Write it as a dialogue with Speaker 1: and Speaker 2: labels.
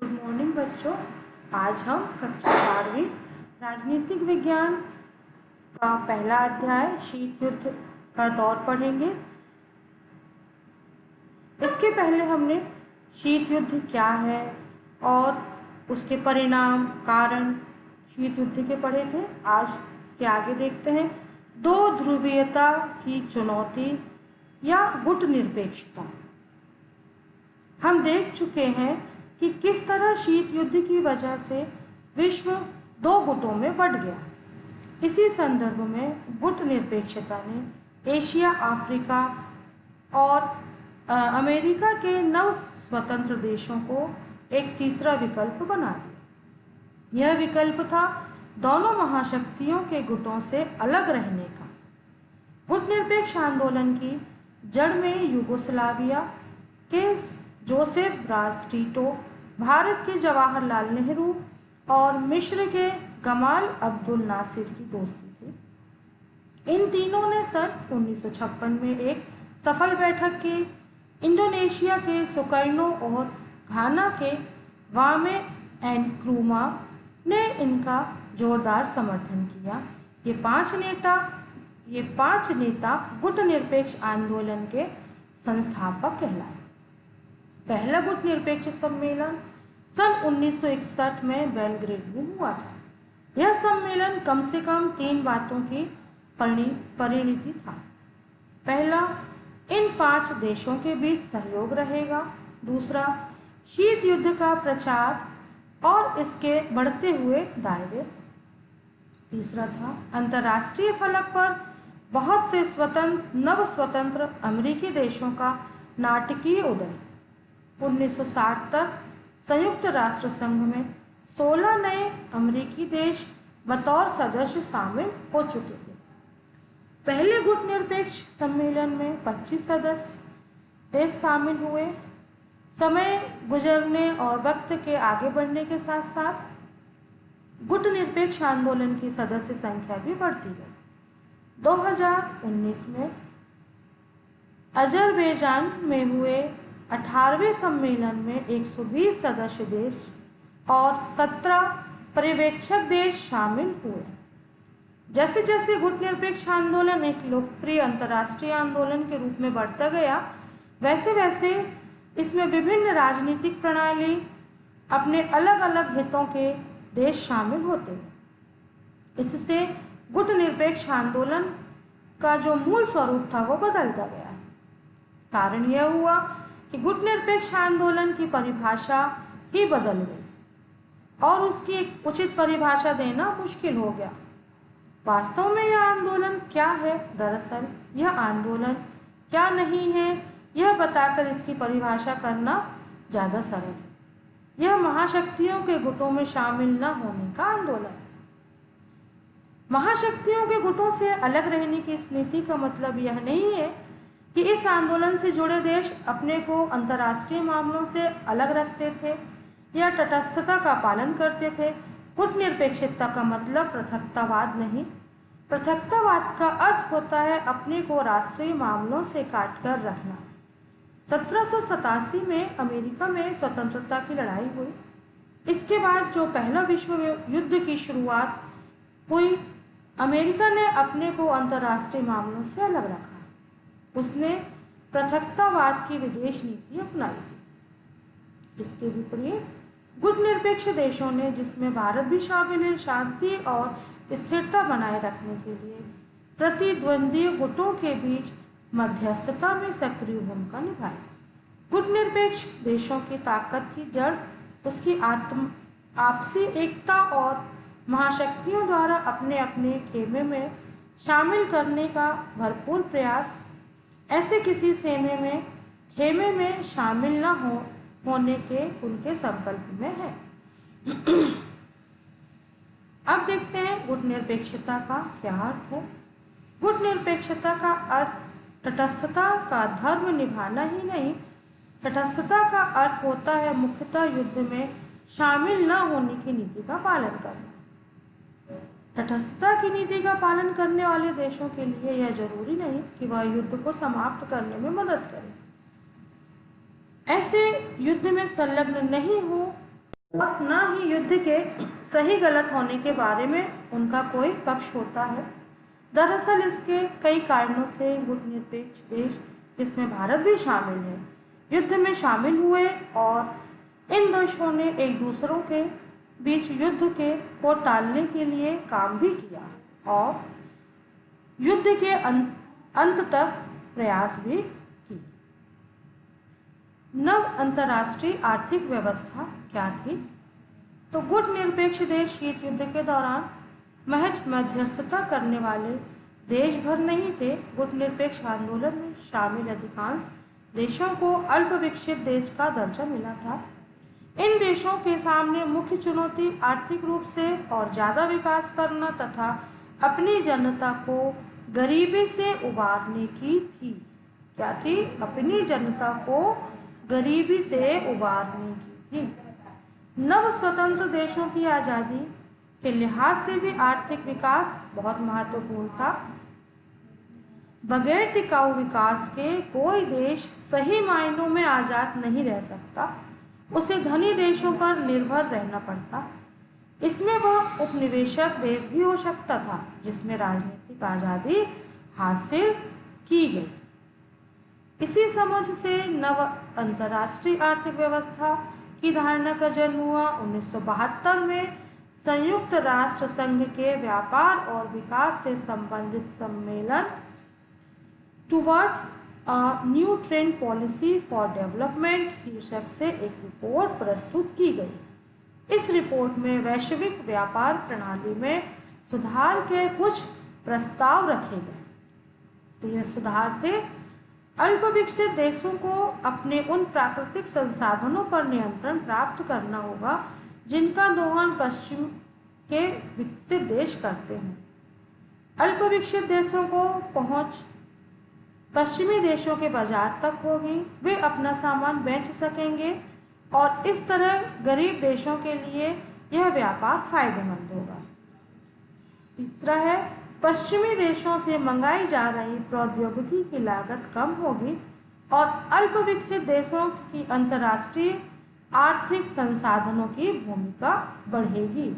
Speaker 1: Good morning बच्चों। आज हम कक्षा 12वीं राजनीतिक विज्ञान का पहला अध्याय शीत युद्ध का दौर पढ़ेंगे। इसके पहले हमने शीत युद्ध क्या है और उसके परिणाम, कारण शीत युद्ध के पढ़े थे। आज इसके आगे देखते हैं दो ध्रुवीयता की चुनौती या गुट निरपेक्षता। हम देख चुके हैं कि किस तरह शीत युद्ध की वजह से विश्व दो गुटों में बंट गया। इसी संदर्भ में गुट निरपेक्षता ने एशिया, अफ्रीका और अमेरिका के नव स्वतंत्र देशों को एक तीसरा विकल्प बना दिया। यह विकल्प था दोनों महाशक्तियों के गुटों से अलग रहने का। गुट निरपेक्ष आंदोलन की जड़ में युगोस्लाविया के जोसेफ ब्राज टीटो, भारत के जवाहरलाल नेहरू और मिस्र के गमाल अब्दुल नासिर की दोस्ती थी। इन तीनों ने सन 1956 में एक सफल बैठक की। इंडोनेशिया के सुकर्नो और घाना के वामे एनक्रूमा ने इनका जोरदार समर्थन किया। ये पांच नेता गुट निरपेक्ष आंदोलन के संस्थापक कहलाए। पहला गुट निरपेक्ष सम्मेलन सन 1961 में बेलग्रेड में हुआ था। यह सम्मेलन कम से कम 3 बातों की परिणति था। पहला, इन 5 देशों के बीच सहयोग रहेगा। दूसरा, शीत युद्ध का प्रचार और इसके बढ़ते हुए दायरे। तीसरा था, अंतर्राष्ट्रीय फलक पर बहुत से नव स्वतंत्र अमेरिकी देशों का नाटकीय उदय। 1960 तक संयुक्त राष्ट्र संघ में 16 नए अमेरिकी देश बतौर सदस्य शामिल हो चुके थे। पहले गुट निरपेक्ष सम्मेलन में 25 सदस्य देश शामिल हुए। समय गुजरने और वक्त के आगे बढ़ने के साथ साथ गुट निरपेक्ष आंदोलन की सदस्य संख्या भी बढ़ती गई। 2019 में अजरबैजान में हुए 18वें सम्मेलन में 120 सदस्य देश और 17 पर्यवेक्षक देश शामिल हुए। जैसे जैसे गुट निरपेक्ष आंदोलन एक लोकप्रिय अंतर्राष्ट्रीय आंदोलन के रूप में बढ़ता गया, वैसे वैसे इसमें विभिन्न राजनीतिक प्रणाली, अपने अलग अलग हितों के देश शामिल होते हैं। इससे गुट निरपेक्ष आंदोलन का जो मूल स्वरूप था वो बदलता गया। कारण यह हुआ कि गुट निरपेक्ष आंदोलन की परिभाषा ही बदल गई और उसकी एक उचित परिभाषा देना मुश्किल हो गया। वास्तव में यह आंदोलन क्या है? दरअसल यह आंदोलन क्या नहीं है, यह बताकर इसकी परिभाषा करना ज़्यादा सरल है। यह महाशक्तियों के गुटों में शामिल न होने का आंदोलन है। महाशक्तियों के गुटों से अलग रहने की इस नीति का मतलब यह नहीं है कि इस आंदोलन से जुड़े देश अपने को अंतर्राष्ट्रीय मामलों से अलग रखते थे या तटस्थता का पालन करते थे। गुट निरपेक्षता का मतलब पृथकतावाद नहीं। पृथकतावाद का अर्थ होता है अपने को राष्ट्रीय मामलों से काटकर रखना। 1787 में अमेरिका में स्वतंत्रता की लड़ाई हुई। इसके बाद जो पहला विश्व युद्ध की शुरुआत हुई, अमेरिका ने अपने को अंतर्राष्ट्रीय मामलों से अलग रखा। उसने पृथकतावाद की विदेश नीति अपनाई थी। इसके विपरीत गुट निरपेक्ष देशों ने, जिसमें भारत भी शामिल है, शांति और स्थिरता बनाए रखने के लिए प्रतिद्वंदी गुटों के बीच मध्यस्थता में सक्रिय भूमिका निभाई। गुट निरपेक्ष देशों की ताकत की जड़ उसकी आपसी एकता और महाशक्तियों द्वारा अपने अपने खेमे में शामिल करने का भरपूर प्रयास। ऐसे किसी खेमे में शामिल न होने के उनके संकल्प में है। अब देखते हैं गुट निरपेक्षता का क्या अर्थ है। गुट निरपेक्षता का अर्थ तटस्थता का धर्म निभाना ही नहीं। तटस्थता का अर्थ होता है मुख्यतः युद्ध में शामिल न होने की नीति का पालन करना। तटस्थता की नीति का पालन करने वाले देशों के लिए यह जरूरी नहीं कि वह युद्ध को समाप्त करने में मदद करें। ऐसे युद्ध में संलग्न नहीं हो और न ही युद्ध के सही गलत होने के बारे में उनका कोई पक्ष होता है। दरअसल इसके कई कारणों से गुटनिरपेक्ष देश, जिसमें भारत भी शामिल है, युद्ध में शामिल हुए और इन देशों ने एक दूसरों के बीच युद्ध को टालने के लिए काम भी किया और युद्ध के अंत तक प्रयास भी किए। नव अंतर्राष्ट्रीय आर्थिक व्यवस्था क्या थी? तो गुटनिरपेक्ष देश शीत युद्ध के दौरान महज मध्यस्थता करने वाले देश भर नहीं थे। गुटनिरपेक्ष आंदोलन में शामिल अधिकांश देशों को अल्प विकसित देश का दर्जा मिला था। इन देशों के सामने मुख्य चुनौती आर्थिक रूप से और ज़्यादा विकास करना तथा अपनी जनता को गरीबी से उबारने की थी। क्या थी? अपनी जनता को गरीबी से उबारने की थी। नव स्वतंत्र देशों की आज़ादी के लिहाज से भी आर्थिक विकास बहुत महत्वपूर्ण था। बगैर टिकाऊ विकास के कोई देश सही मायनों में आज़ाद नहीं रह सकता। उसे धनी देशों पर निर्भर रहना पड़ता। इसमें वह उपनिवेशक देश भी हो सकता था जिसमें राजनीतिक आज़ादी हासिल की गई। इसी समझ से नव अंतर्राष्ट्रीय आर्थिक व्यवस्था की धारणा का जन्म हुआ। 1972 में संयुक्त राष्ट्र संघ के व्यापार और विकास से संबंधित सम्मेलन towards new trend policy for development शीर्षक से एक रिपोर्ट प्रस्तुत की गई। इस रिपोर्ट में वैश्विक व्यापार प्रणाली में सुधार के कुछ प्रस्ताव रखे गए। तो यह सुधार थे अल्प विकसित देशों को अपने उन प्राकृतिक संसाधनों पर नियंत्रण प्राप्त करना होगा जिनका दोहन पश्चिम के विकसित देश करते हैं। अल्प विकसित देशों को पहुंच पश्चिमी देशों के बाजार तक होगी। वे अपना सामान बेच सकेंगे और इस तरह गरीब देशों के लिए यह व्यापार फायदेमंद होगा। तीसरा है, पश्चिमी देशों से मंगाई जा रही प्रौद्योगिकी की लागत कम होगी और अल्प विकसित देशों की अंतर्राष्ट्रीय आर्थिक संसाधनों की भूमिका बढ़ेगी।